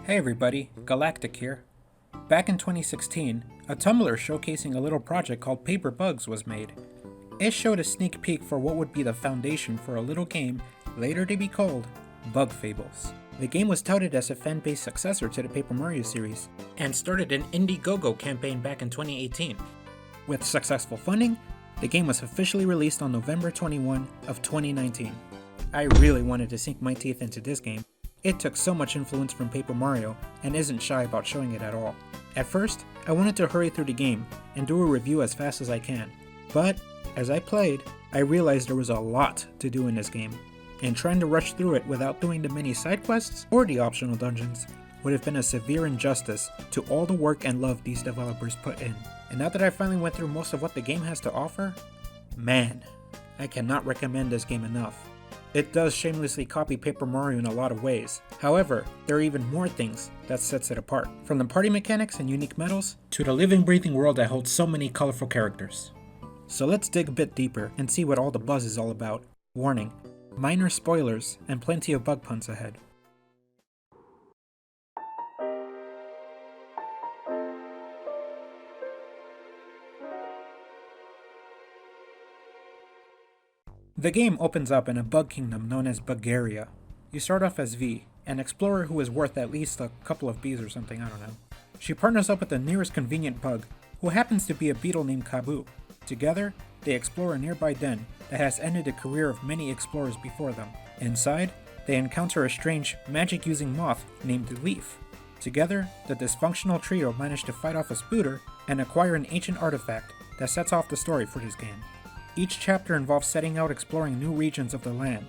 Hey everybody, Galactic here. Back in 2016, a Tumblr showcasing a little project called Paper Bugs was made. It showed a sneak peek for what would be the foundation for a little game later to be called Bug Fables. The game was touted as a fan-based successor to the Paper Mario series, and started an Indiegogo campaign back in 2018. With successful funding, the game was officially released on November 21 of 2019. I really wanted to sink my teeth into this game. It took so much influence from Paper Mario and isn't shy about showing it at all. At first, I wanted to hurry through the game and do a review as fast as I can, but as I played, I realized there was a lot to do in this game, and trying to rush through it without doing the many side quests or the optional dungeons would have been a severe injustice to all the work and love these developers put in. And now that I finally went through most of what the game has to offer, man, I cannot recommend this game enough. It does shamelessly copy Paper Mario in a lot of ways. However, there are even more things that sets it apart. From the party mechanics and unique medals, to the living breathing world that holds so many colorful characters. So let's dig a bit deeper and see what all the buzz is all about. Warning, minor spoilers and plenty of bug puns ahead. The game opens up in a bug kingdom known as Bugaria. You start off as V, an explorer who is worth at least a couple of Bs or something, I don't know. She partners up with the nearest convenient bug, who happens to be a beetle named Kabu. Together, they explore a nearby den that has ended the career of many explorers before them. Inside, they encounter a strange, magic-using moth named Leaf. Together, the dysfunctional trio manage to fight off a spooter and acquire an ancient artifact that sets off the story for this game. Each chapter involves setting out exploring new regions of the land.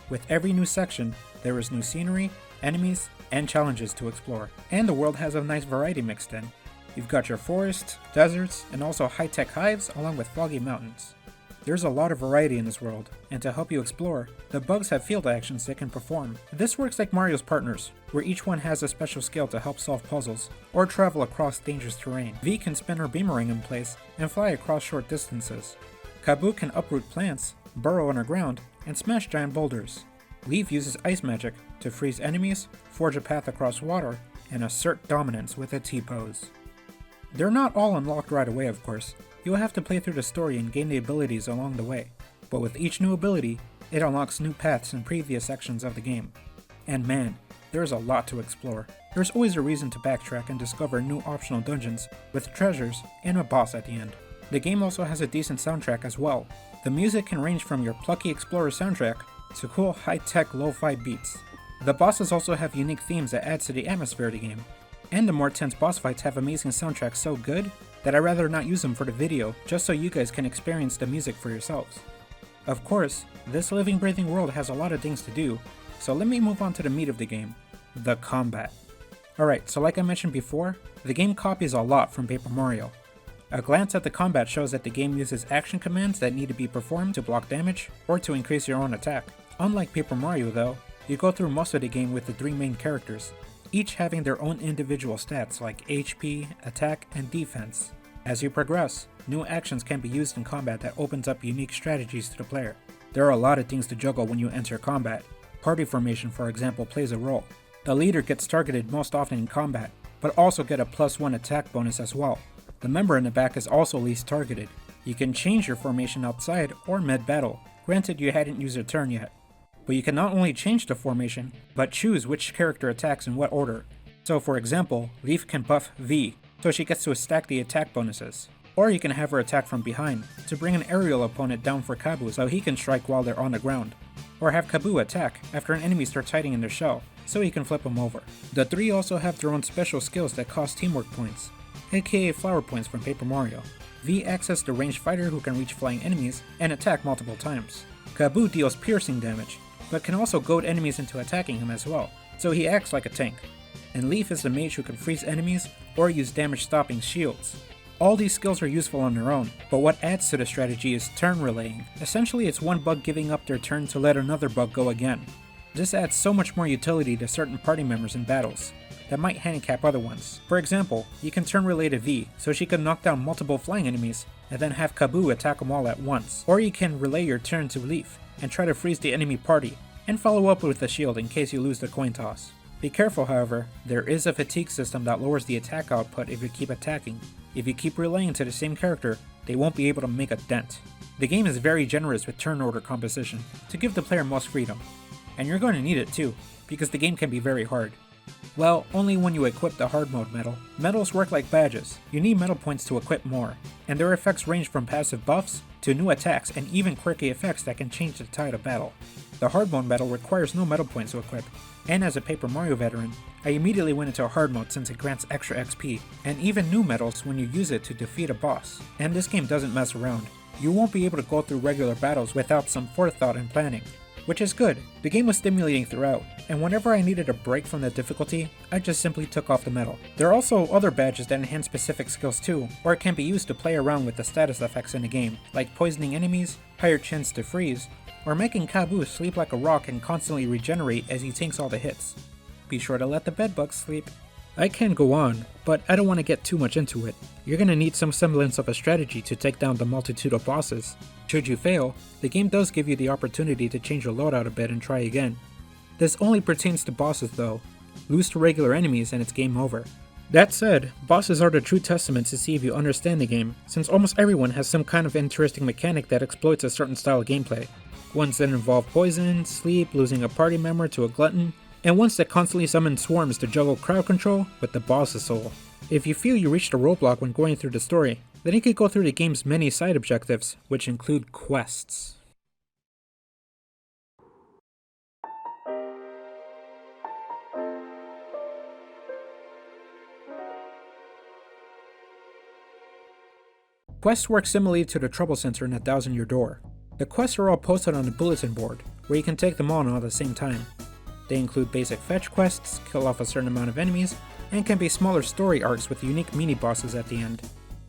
With every new section, there is new scenery, enemies, and challenges to explore. And the world has a nice variety mixed in. You've got your forests, deserts, and also high-tech hives along with foggy mountains. There's a lot of variety in this world, and to help you explore, the bugs have field actions they can perform. This works like Mario's partners, where each one has a special skill to help solve puzzles, or travel across dangerous terrain. V can spin her boomerang in place and fly across short distances. Kabu can uproot plants, burrow underground, and smash giant boulders. Leaf uses ice magic to freeze enemies, forge a path across water, and assert dominance with a T-pose. They're not all unlocked right away, of course. You'll have to play through the story and gain the abilities along the way, but with each new ability, it unlocks new paths in previous sections of the game. And man, there's a lot to explore. There's always a reason to backtrack and discover new optional dungeons, with treasures and a boss at the end. The game also has a decent soundtrack as well. The music can range from your plucky explorer soundtrack to cool high-tech lo-fi beats. The bosses also have unique themes that adds to the atmosphere of the game. And the more tense boss fights have amazing soundtracks so good that I'd rather not use them for the video just so you guys can experience the music for yourselves. Of course, this living breathing world has a lot of things to do, so let me move on to the meat of the game, the combat. Alright, so like I mentioned before, the game copies a lot from Paper Mario. A glance at the combat shows that the game uses action commands that need to be performed to block damage or to increase your own attack. Unlike Paper Mario though, you go through most of the game with the three main characters, each having their own individual stats like HP, attack, and defense. As you progress, new actions can be used in combat that opens up unique strategies to the player. There are a lot of things to juggle when you enter combat. Party formation, for example, plays a role. The leader gets targeted most often in combat, but also get a +1 attack bonus as well. The member in the back is also least targeted. You can change your formation outside or mid-battle, granted you hadn't used your turn yet. But you can not only change the formation, but choose which character attacks in what order. So for example, Leaf can buff V, so she gets to stack the attack bonuses. Or you can have her attack from behind, to bring an aerial opponent down for Kabu so he can strike while they're on the ground. Or have Kabu attack after an enemy starts hiding in their shell, so he can flip them over. The three also have their own special skills that cost teamwork points, aka flower points from Paper Mario. V acts as the ranged fighter who can reach flying enemies and attack multiple times. Kabu deals piercing damage, but can also goad enemies into attacking him as well, so he acts like a tank. And Leaf is the mage who can freeze enemies or use damage stopping shields. All these skills are useful on their own, but what adds to the strategy is turn relaying. Essentially it's one bug giving up their turn to let another bug go again. This adds so much more utility to certain party members in battles that might handicap other ones. For example, you can turn relay to V so she can knock down multiple flying enemies and then have Kabu attack them all at once. Or you can relay your turn to Leaf and try to freeze the enemy party, and follow up with a shield in case you lose the coin toss. Be careful, however, there is a fatigue system that lowers the attack output if you keep attacking. If you keep relaying to the same character, they won't be able to make a dent. The game is very generous with turn order composition to give the player most freedom. And you're going to need it too, because the game can be very hard. Well, only when you equip the hard mode medal. Medals work like badges. You need medal points to equip more, and their effects range from passive buffs to new attacks and even quirky effects that can change the tide of battle. The hard mode medal requires no medal points to equip, and as a Paper Mario veteran, I immediately went into hard mode since it grants extra XP, and even new medals when you use it to defeat a boss. And this game doesn't mess around. You won't be able to go through regular battles without some forethought and planning, which is good. The game was stimulating throughout, and whenever I needed a break from the difficulty, I just simply took off the medal. There are also other badges that enhance specific skills too, or it can be used to play around with the status effects in the game, like poisoning enemies, higher chance to freeze, or making Kabu sleep like a rock and constantly regenerate as he tanks all the hits. Be sure to let the bedbugs sleep. I can go on, but I don't want to get too much into it. You're going to need some semblance of a strategy to take down the multitude of bosses. Should you fail, the game does give you the opportunity to change your loadout a bit and try again. This only pertains to bosses though. Lose to regular enemies and it's game over. That said, bosses are the true testament to see if you understand the game, since almost everyone has some kind of interesting mechanic that exploits a certain style of gameplay. Ones that involve poison, sleep, losing a party member to a glutton, and ones that constantly summon swarms to juggle crowd control with the boss's soul. If you feel you reached a roadblock when going through the story, then you could go through the game's many side objectives, which include quests. Quests work similarly to the trouble center in A Thousand Year Door. The quests are all posted on the bulletin board, where you can take them all at the same time. They include basic fetch quests, kill off a certain amount of enemies, and can be smaller story arcs with unique mini-bosses at the end.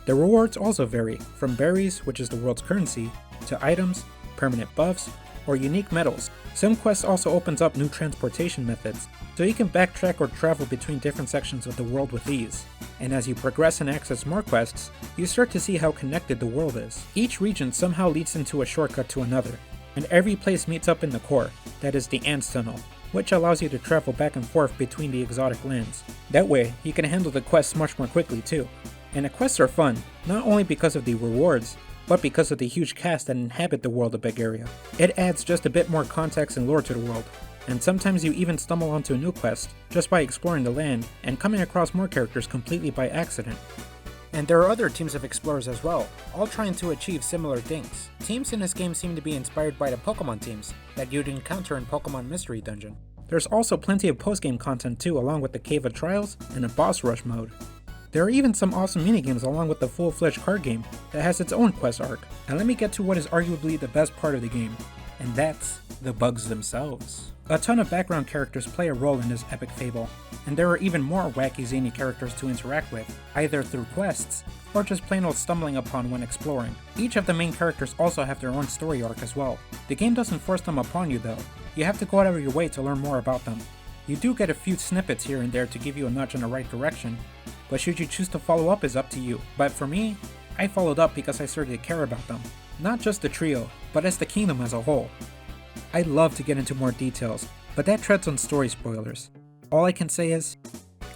The rewards also vary, from berries, which is the world's currency, to items, permanent buffs, or unique medals. Some quests also opens up new transportation methods, so you can backtrack or travel between different sections of the world with ease. And as you progress and access more quests, you start to see how connected the world is. Each region somehow leads into a shortcut to another, and every place meets up in the core, that is the Ants Tunnel, which allows you to travel back and forth between the exotic lands. That way, you can handle the quests much more quickly too. And the quests are fun, not only because of the rewards, but because of the huge cast that inhabit the world of Bulgaria. It adds just a bit more context and lore to the world, and sometimes you even stumble onto a new quest just by exploring the land and coming across more characters completely by accident. And there are other teams of explorers as well, all trying to achieve similar things. Teams in this game seem to be inspired by the Pokemon teams that you'd encounter in Pokemon Mystery Dungeon. There's also plenty of post-game content too, along with the Cave of Trials and a boss rush mode. There are even some awesome minigames along with the full-fledged card game that has its own quest arc. And let me get to what is arguably the best part of the game, and that's the bugs themselves. A ton of background characters play a role in this epic fable, and there are even more wacky zany characters to interact with, either through quests, or just plain old stumbling upon when exploring. Each of the main characters also have their own story arc as well. The game doesn't force them upon you though, you have to go out of your way to learn more about them. You do get a few snippets here and there to give you a nudge in the right direction, but should you choose to follow up is up to you. But for me, I followed up because I started to care about them. Not just the trio, but as the kingdom as a whole. I'd love to get into more details, but that treads on story spoilers. All I can say is,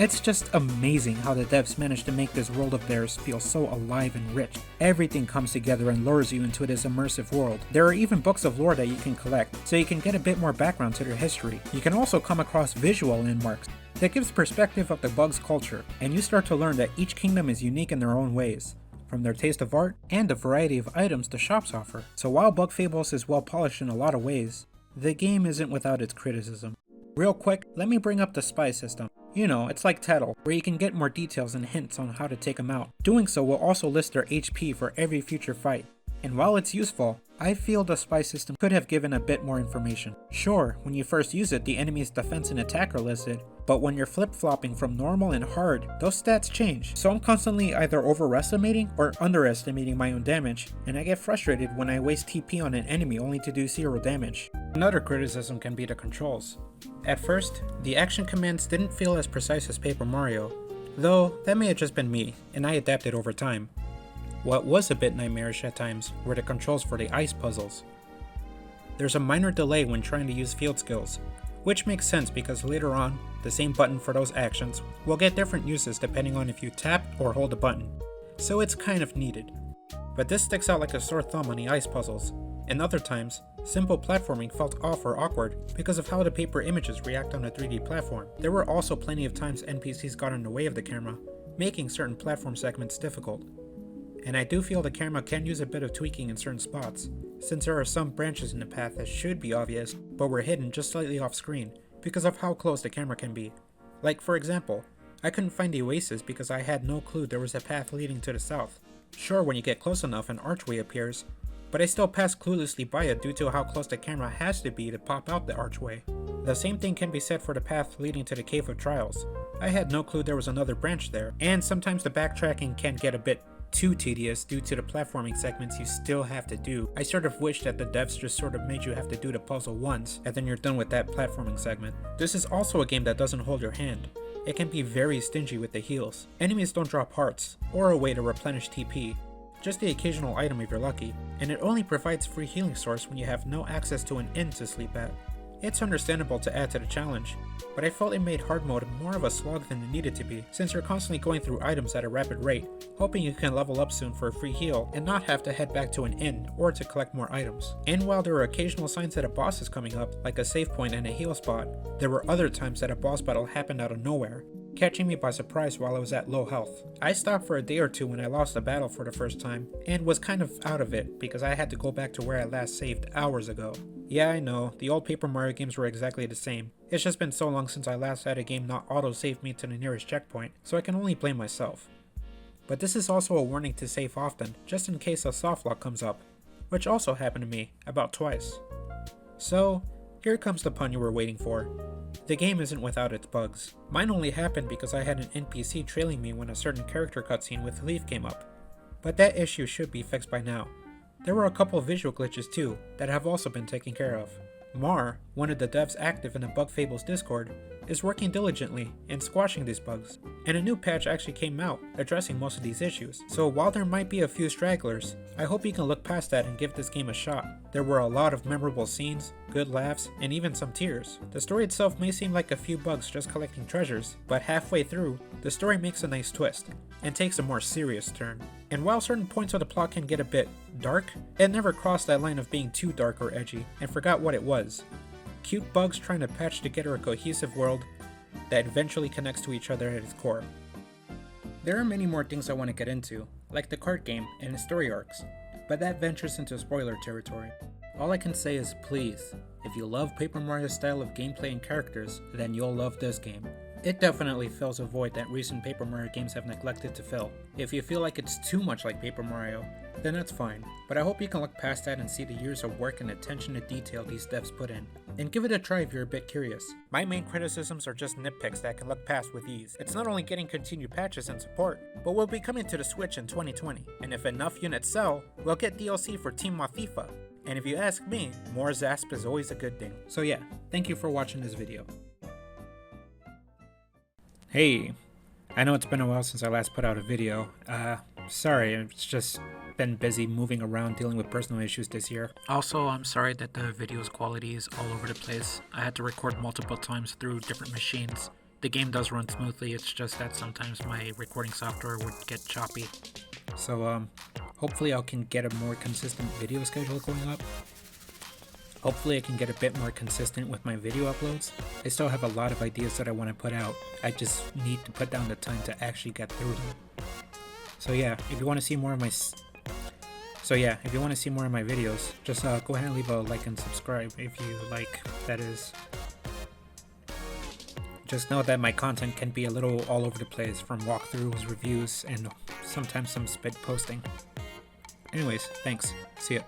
it's just amazing how the devs managed to make this world of theirs feel so alive and rich. Everything comes together and lures you into this immersive world. There are even books of lore that you can collect, so you can get a bit more background to their history. You can also come across visual landmarks that gives perspective of the bug's culture, and you start to learn that each kingdom is unique in their own ways, from their taste of art and the variety of items the shops offer. So while Bug Fables is well polished in a lot of ways, the game isn't without its criticism. Real quick, let me bring up the spy system. You know, it's like Tattle, where you can get more details and hints on how to take them out. Doing so will also list their HP for every future fight. And while it's useful, I feel the spy system could have given a bit more information. Sure, when you first use it, the enemy's defense and attack are listed, but when you're flip-flopping from normal and hard, those stats change. So I'm constantly either overestimating or underestimating my own damage, and I get frustrated when I waste TP on an enemy only to do 0 damage. Another criticism can be the controls. At first, the action commands didn't feel as precise as Paper Mario, though that may have just been me, and I adapted over time. What was a bit nightmarish at times were the controls for the ice puzzles. There's a minor delay when trying to use field skills, which makes sense because later on, the same button for those actions will get different uses depending on if you tap or hold a button, so it's kind of needed. But this sticks out like a sore thumb on the ice puzzles, and other times, simple platforming felt off or awkward because of how the paper images react on a 3D platform. There were also plenty of times NPCs got in the way of the camera, making certain platform segments difficult. And I do feel the camera can use a bit of tweaking in certain spots, since there are some branches in the path that should be obvious, but were hidden just slightly off screen because of how close the camera can be. Like for example, I couldn't find the oasis because I had no clue there was a path leading to the south. Sure, when you get close enough an archway appears, but I still passed cluelessly by it due to how close the camera has to be to pop out the archway. The same thing can be said for the path leading to the Cave of Trials. I had no clue there was another branch there, and sometimes the backtracking can get a bit too tedious due to the platforming segments you still have to do. I sort of wish that the devs just sort of made you have to do the puzzle once, and then you're done with that platforming segment. This is also a game that doesn't hold your hand. It can be very stingy with the heals. Enemies don't drop hearts, or a way to replenish TP, just the occasional item if you're lucky, and it only provides free healing source when you have no access to an inn to sleep at. It's understandable to add to the challenge, but I felt it made hard mode more of a slog than it needed to be, since you're constantly going through items at a rapid rate, hoping you can level up soon for a free heal and not have to head back to an inn or to collect more items. And while there were occasional signs that a boss is coming up, like a save point and a heal spot, there were other times that a boss battle happened out of nowhere, catching me by surprise while I was at low health. I stopped for a day or two when I lost a battle for the first time, and was kind of out of it because I had to go back to where I last saved hours ago. Yeah, I know, the old Paper Mario games were exactly the same. It's just been so long since I last had a game not auto-save me to the nearest checkpoint, so I can only blame myself. But this is also a warning to save often, just in case a softlock comes up, which also happened to me, about twice. So, here comes the pun you were waiting for. The game isn't without its bugs. Mine only happened because I had an NPC trailing me when a certain character cutscene with Leaf came up, but that issue should be fixed by now. There were a couple visual glitches too that have also been taken care of. Mar, one of the devs active in the Bug Fables Discord, is working diligently in squashing these bugs, and a new patch actually came out addressing most of these issues. So while there might be a few stragglers, I hope you can look past that and give this game a shot. There were a lot of memorable scenes, good laughs, and even some tears. The story itself may seem like a few bugs just collecting treasures, but halfway through, the story makes a nice twist, and takes a more serious turn. And while certain points of the plot can get a bit dark, it never crossed that line of being too dark or edgy, and forgot what it was. Cute bugs trying to patch together a cohesive world that eventually connects to each other at its core. There are many more things I want to get into, like the card game and the story arcs, but that ventures into spoiler territory. All I can say is please, if you love Paper Mario's style of gameplay and characters, then you'll love this game. It definitely fills a void that recent Paper Mario games have neglected to fill. If you feel like it's too much like Paper Mario, then that's fine, but I hope you can look past that and see the years of work and attention to detail these devs put in, and give it a try if you're a bit curious. My main criticisms are just nitpicks that I can look past with ease. It's not only getting continued patches and support, but we'll be coming to the Switch in 2020, and if enough units sell, we'll get DLC for Team Matifa. And if you ask me, more Zasp is always a good thing. So yeah, thank you for watching this video. Hey, I know it's been a while since I last put out a video. Sorry, it's just been busy moving around dealing with personal issues this year. Also, I'm sorry that the video's quality is all over the place. I had to record multiple times through different machines. The game does run smoothly, it's just that sometimes my recording software would get choppy. So, hopefully I can get a more consistent video schedule going up. Hopefully I can get a bit more consistent with my video uploads. I still have a lot of ideas that I want to put out. I just need to put down the time to actually get through them. So yeah, if you want to see more of my videos, just go ahead and leave a like and subscribe if you like, that is. Just know that my content can be a little all over the place, from walkthroughs, reviews, and sometimes some spit posting. Anyways, thanks. See ya.